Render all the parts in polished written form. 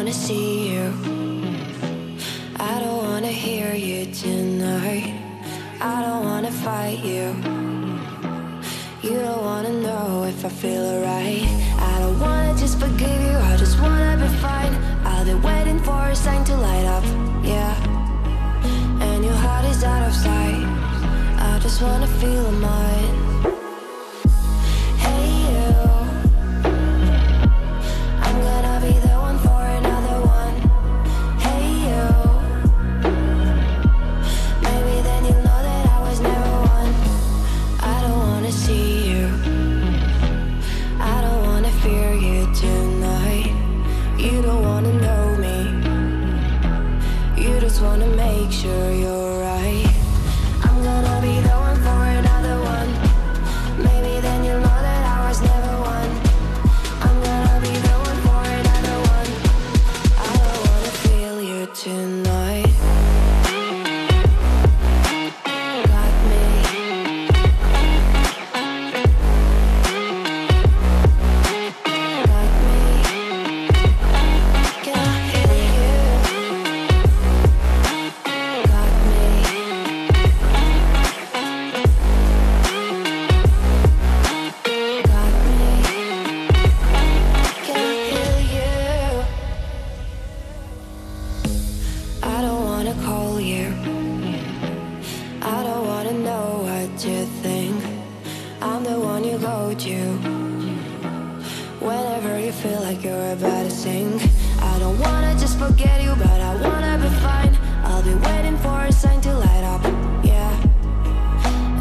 wanna see you. I don't wanna hear you tonight. I don't wanna fight you. You don't wanna know if I feel alright. I don't wanna just forgive you, I just wanna be fine. I'll be waiting for a sign to light up, yeah. And your heart is out of sight. I just wanna feel mine. Hey you, I'm gonna be the one for another one. Hey you, maybe then you'll know that I was never one. I don't wanna see you, I don't wanna fear you tonight. You don't wanna know me, you just wanna make sure you're right. I'm gonna be the one for another one. Maybe then you'll know that I was never one. I'm gonna be the one for another one. I don't wanna feel you tonight. Got me. Got me. Can I hear you? Got me. Got me. Can I hear you? I don't wanna call you. I don't wanna know what you think. I'm the one you go to whenever you feel like you're about to sink. I don't wanna just forget you, but I wanna be fine. I'll be waiting for a sign to light up, yeah.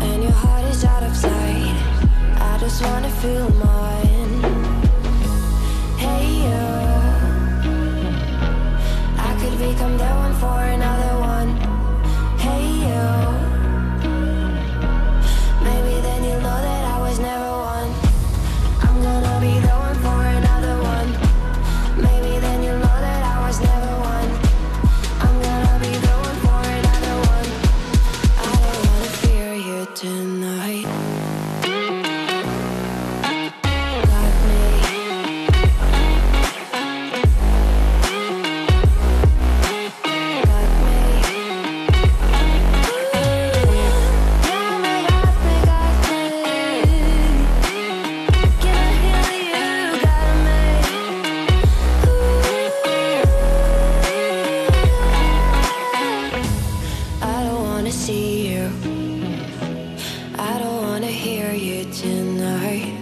And your heart is out of sight. I just wanna feel mine. Hey you, I could become the one for another one. Hey you, maybe then you'll know that I was never one. I'm gonna be the one for another one. Maybe then you'll know that I was never one. I'm gonna be the one for another one. I don't wanna fear you tonight. Got me. Got me. Got me, got me, got me. Can I hear you? Got me. I don't wanna see you. I don't wanna hear you tonight.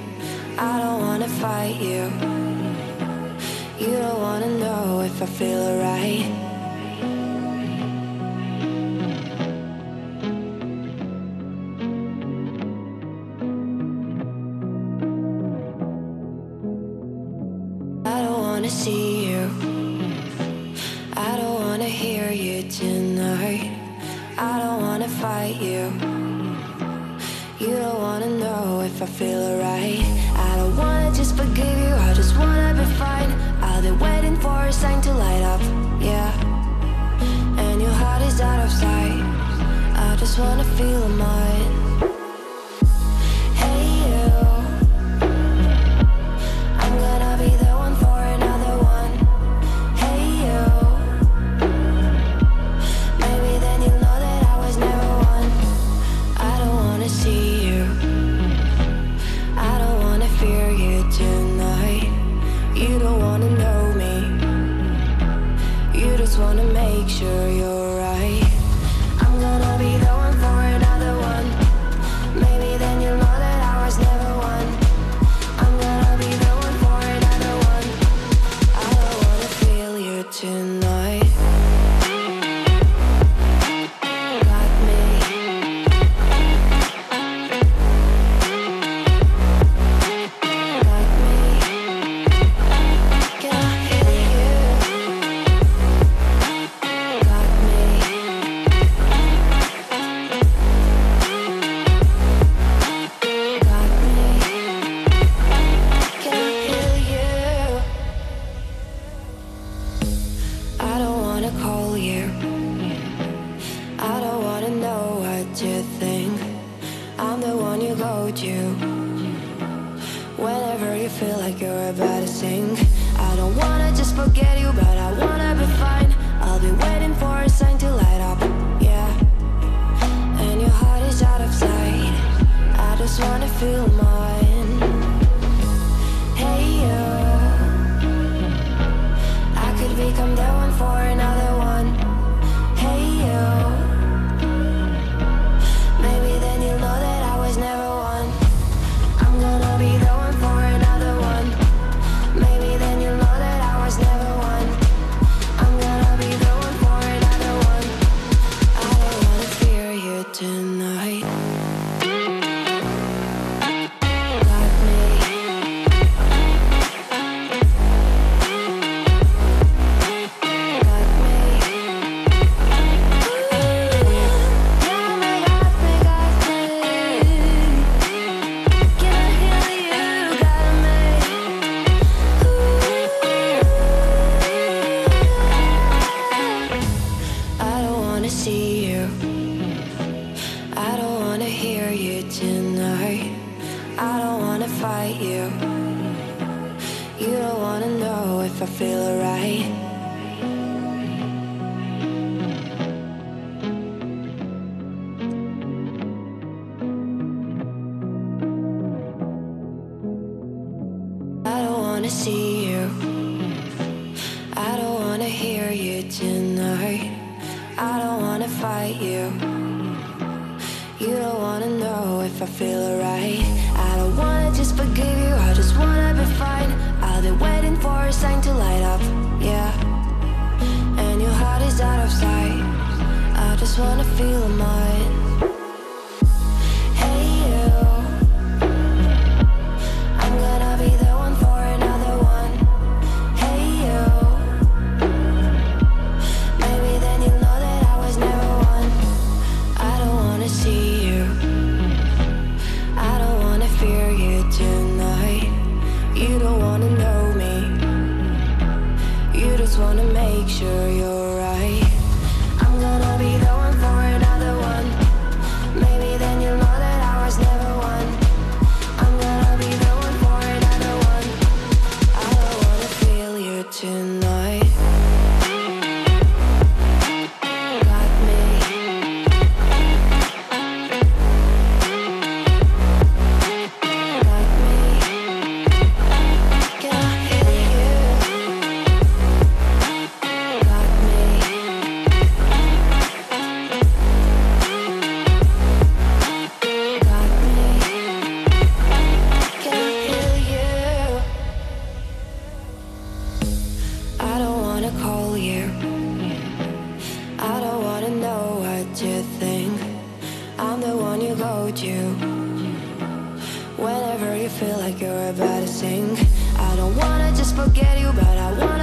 I don't wanna fight you. You don't wanna know if I feel alright. I don't wanna see you. I don't wanna hear you tonight. I don't wanna fight you. You don't wanna know if I feel alright. I don't wanna just forgive you, I just wanna be fine. I'll be waiting for a sign to light up, yeah. And your heart is out of sight. I just wanna feel mine. Hey you, I'm gonna be the one for another one. Hey you, maybe then you'll know that I was never one. I don't wanna see you, I don't wanna fear you tonight. You don't wanna know me, you just wanna make sure you're right. I'm gonna be the one for another one. Maybe then you'll know that I was never one. I'm gonna be the one for another one. I don't wanna feel you tonight. Got me. Got me. Can I hear you? Got me. Got me. Can I hear you? I don't wanna call you. I don't wanna know what you think. I'm the one you go to whenever you feel like you're about to sink. I don't wanna just forget you, but I feel alright. I don't wanna see you, I don't wanna hear you tonight. I don't wanna fight you, you don't wanna know if I feel alright. I don't wanna just forgive you, I just wanna be fine. I'll be waiting for a sign to light up, yeah. And your heart is out of sight, I just wanna feel mine. Hey you, I'm gonna be the one for another one. Hey you, maybe then you'll know that I was never one. I don't wanna see you, I don't wanna fear you tonight. You don't wanna know me, you just wanna make sure you're right. I'm gonna be the one for another one. Maybe then you'll know that I was never one. I'm gonna be the one for another one. I don't wanna feel you tonight. Got me. Got me. Can I feel you? Got me. Got me. Can I feel you? I don't wanna call you, I don't wanna know what you think. I'm the one you go to whenever you feel like you're about to sink. I don't wanna just forget you, but I wanna